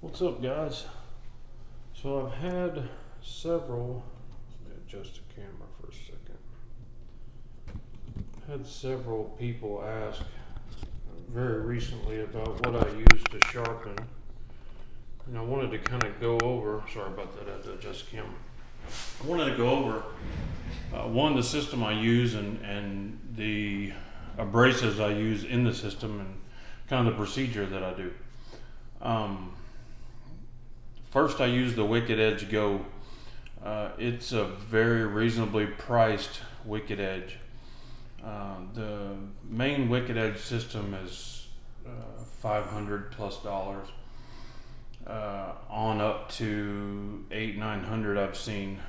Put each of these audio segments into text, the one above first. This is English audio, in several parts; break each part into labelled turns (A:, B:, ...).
A: What's up, guys? So I've had several, let me adjust the camera for a second. Had several people ask very recently about what I use to sharpen. And I wanted to kind of go over, sorry about that, I had to adjust the camera. I wanted to go over, one, the system I use and the abrasives I use in the system and kind of the procedure that I do. First, I use the Wicked Edge Go. It's a very reasonably priced Wicked Edge. The main Wicked Edge system is $500 plus, on up to $800-900 I've seen,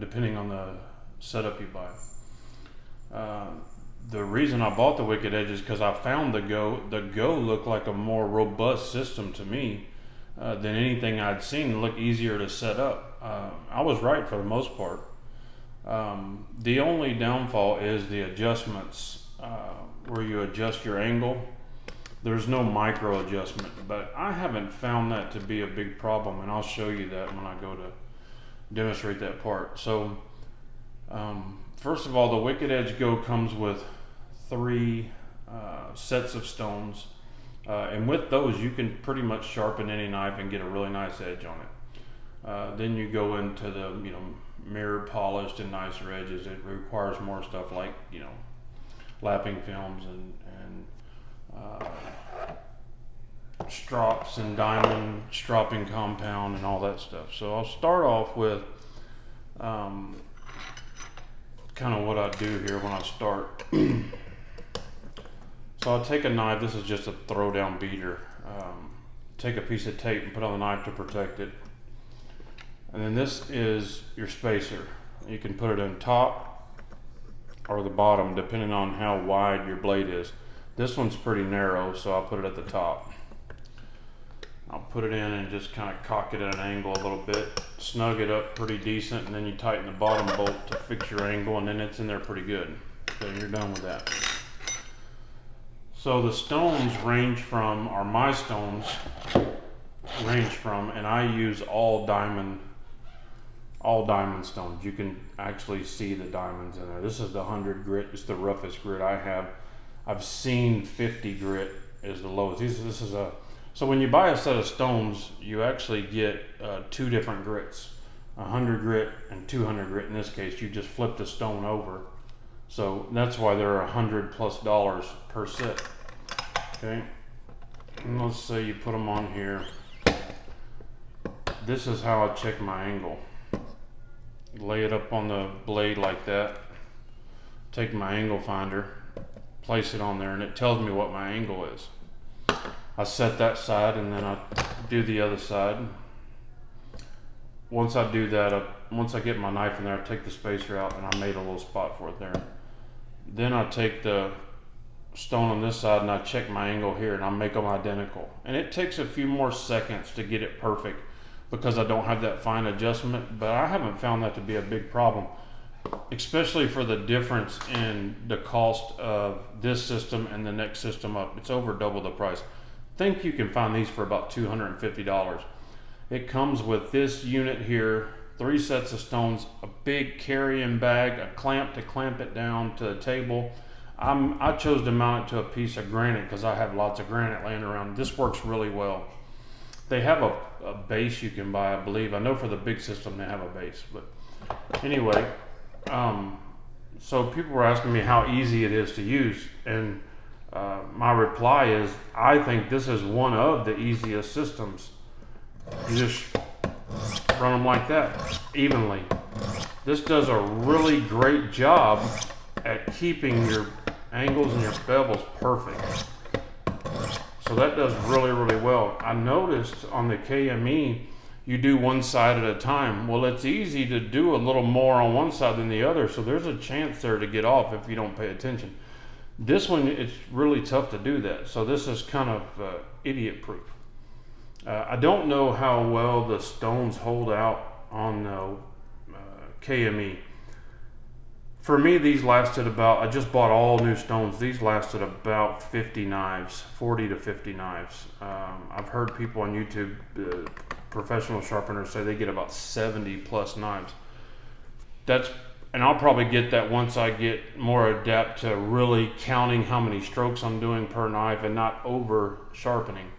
A: depending on the setup you buy. The reason I bought the Wicked Edge is because I found the Go. The Go looked like a more robust system to me than anything I'd seen. It looked easier to set up. I was right for the most part. The only downfall is the adjustments, where you adjust your angle. There's no micro adjustment, but I haven't found that to be a big problem, and I'll show you that when I go to demonstrate that part. So, first of all, the Wicked Edge Go comes with 3 sets of stones, and with those you can pretty much sharpen any knife and get a really nice edge on it. Then you go into the mirror polished and nicer edges. It requires more stuff like lapping films and strops and diamond stropping compound and all that stuff. So I'll start off with kind of what I do here when I start. So I'll take a knife. This is just a throw down beater. Take a piece of tape and put on the knife to protect it. And then this is your spacer. You can put it in top or the bottom depending on how wide your blade is. This one's pretty narrow, so I'll put it at the top. I'll put it in and just kind of cock it at an angle a little bit, snug it up pretty decent, and then you tighten the bottom bolt to fix your angle, and then it's in there pretty good. So you're done with that. So the stones range from, or my stones range from, and I use all diamond stones. You can actually see the diamonds in there. This is the 100 grit. It's the roughest grit I have. I've seen 50 grit is the lowest. So when you buy a set of stones, you actually get 2 different grits, 100 grit and 200 grit. In this case, you just flip the stone over. So that's why they're $100+ per set. Okay, and let's say you put them on here. This is how I check my angle. Lay it up on the blade like that. Take my angle finder, place it on there, and it tells me what my angle is. I set that side and then I do the other side. Once I do that, once I get my knife in there, I take the spacer out and I made a little spot for it there. Then I take the stone on this side and I check my angle here and I make them identical. And it takes a few more seconds to get it perfect because I don't have that fine adjustment, but I haven't found that to be a big problem, especially for the difference in the cost of this system and the next system up. It's over double the price. I think you can find these for about $250. It comes with this unit here, 3 sets of stones, a big carrying bag, a clamp to clamp it down to the table. I chose to mount it to a piece of granite because I have lots of granite laying around. This works really well. They have a base you can buy, I believe. I know for the big system they have a base, but anyway, so people were asking me how easy it is to use, and my reply is I think this is one of the easiest systems. You just run them like that, evenly. This does a really great job at keeping your angles and your bevels perfect. So that does really, really well. I noticed on the KME, you do one side at a time. Well, it's easy to do a little more on one side than the other, so there's a chance there to get off if you don't pay attention. This one, it's really tough to do that. So this is kind of idiot proof. I don't know how well the stones hold out on the KME. For me, these lasted about, I just bought all new stones. These lasted about 50 knives, 40 to 50 knives. I've heard people on YouTube, professional sharpeners, say they get about 70 plus knives. And I'll probably get that once I get more adept to really counting how many strokes I'm doing per knife and not over sharpening.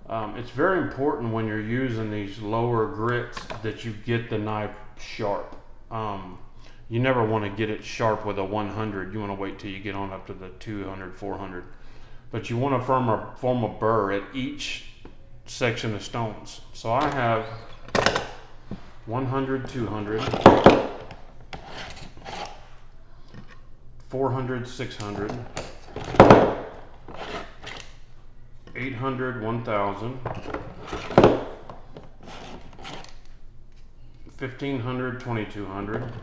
A: It's very important when you're using these lower grits that you get the knife sharp. You never want to get it sharp with a 100. You want to wait till you get on up to the 200, 400. But you want to form a burr at each section of stones. So I have 100, 200, 400, 600, 800, 1000, 1500, 2200.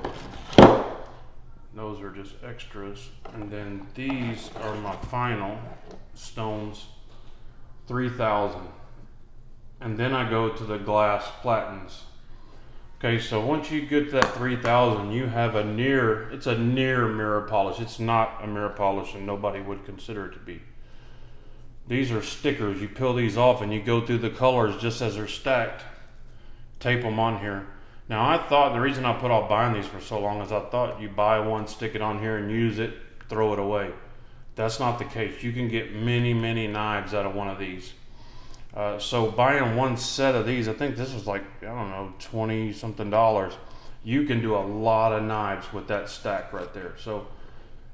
A: Those are just extras. And then these are my final stones, 3000. And then I go to the glass platins. Okay, so once you get that 3000, you have it's a near mirror polish. It's not a mirror polish, and nobody would consider it to be. These are stickers. You peel these off and you go through the colors just as they're stacked. Tape them on here. Now I thought, the reason I put off buying these for so long is I thought you buy one, stick it on here and use it, throw it away. That's not the case. You can get many, many knives out of one of these. So buying one set of these, I think this was like, I don't know, 20 something dollars. You can do a lot of knives with that stack right there. So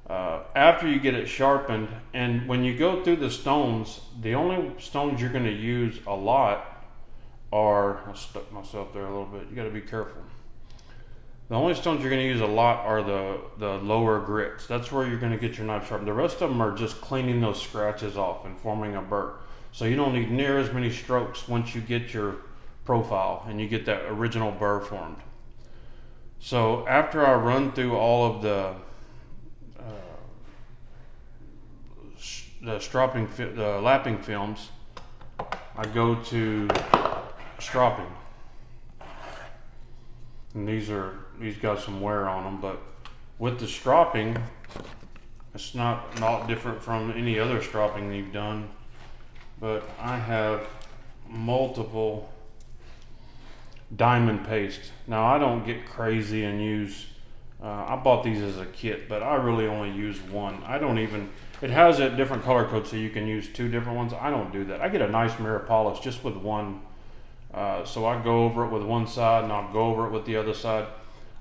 A: after you get it sharpened, and when you go through the stones, the only stones you're going to use a lot are, I stuck myself there a little bit, you got to be careful. The only stones you're going to use a lot are the lower grits. That's where you're going to get your knife sharpened. The rest of them are just cleaning those scratches off and forming a burr. So you don't need near as many strokes once you get your profile and you get that original burr formed. So after I run through all of the lapping films, I go to stropping. And these got some wear on them, but with the stropping, it's not different from any other stropping you've done. But I have multiple diamond paste. Now I don't get crazy and use, I bought these as a kit, but I really only use one. It has a different color code so you can use two different ones. I don't do that. I get a nice mirror polish just with one. So I go over it with one side and I'll go over it with the other side.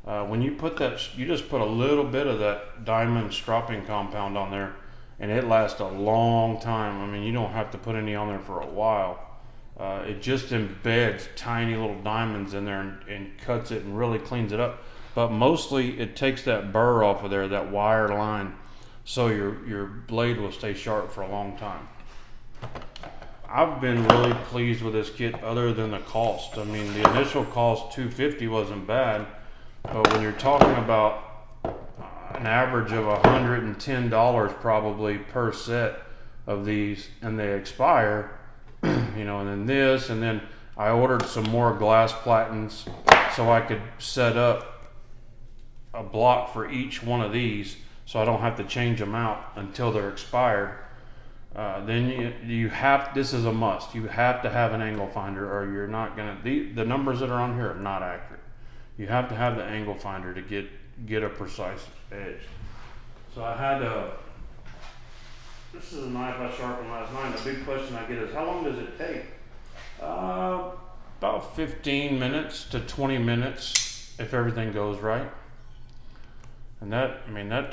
A: When you put that, you just put a little bit of that diamond stropping compound on there, and it lasts a long time. I mean, you don't have to put any on there for a while. It just embeds tiny little diamonds in there and cuts it and really cleans it up. But mostly it takes that burr off of there, that wire line, so your blade will stay sharp for a long time. I've been really pleased with this kit other than the cost. I mean, the initial cost, $250, wasn't bad, but when you're talking about an average of $110 probably per set of these, and they expire, and then this, and then I ordered some more glass platins so I could set up a block for each one of these so I don't have to change them out until they're expired. Then this is a must. You have to have an angle finder, or you're not gonna, the numbers that are on here are not accurate. You have to have the angle finder to get a precise edge. So I had this is a knife I sharpened last night. The big question I get is, how long does it take? About 15 minutes to 20 minutes if everything goes right. And that edge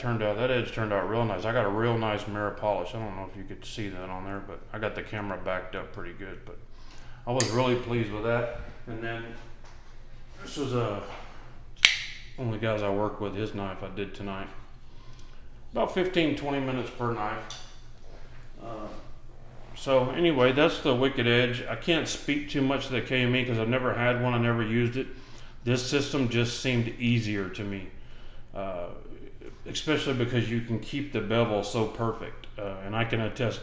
A: turned out real nice. I got a real nice mirror polish. I don't know if you could see that on there, but I got the camera backed up pretty good. But I was really pleased with that. And then this was one of the guys I work with, his knife I did tonight. About 15-20 minutes per knife. So anyway, that's the Wicked Edge. I can't speak too much to the KME because I've never had one. I never used it. This system just seemed easier to me. Especially because you can keep the bevel so perfect, and I can attest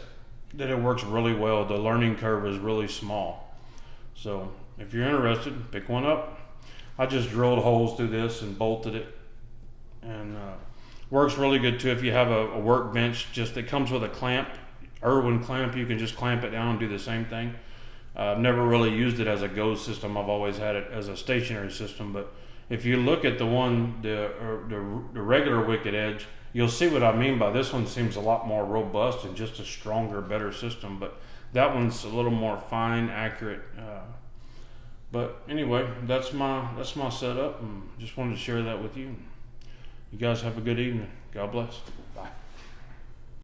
A: that it works really well. The learning curve is really small. So if you're interested, pick one up. I just drilled holes through this and bolted it, and works really good too if you have a workbench. Just it comes with a clamp, Irwin clamp. You can just clamp it down and do the same thing. I've never really used it as a go system. I've always had it as a stationary system. But if you look at the one, the regular Wicked Edge, you'll see what I mean by this one seems a lot more robust and just a stronger, better system. But that one's a little more fine, accurate. But anyway, that's my setup, and just wanted to share that with you. You guys have a good evening. God bless. Bye.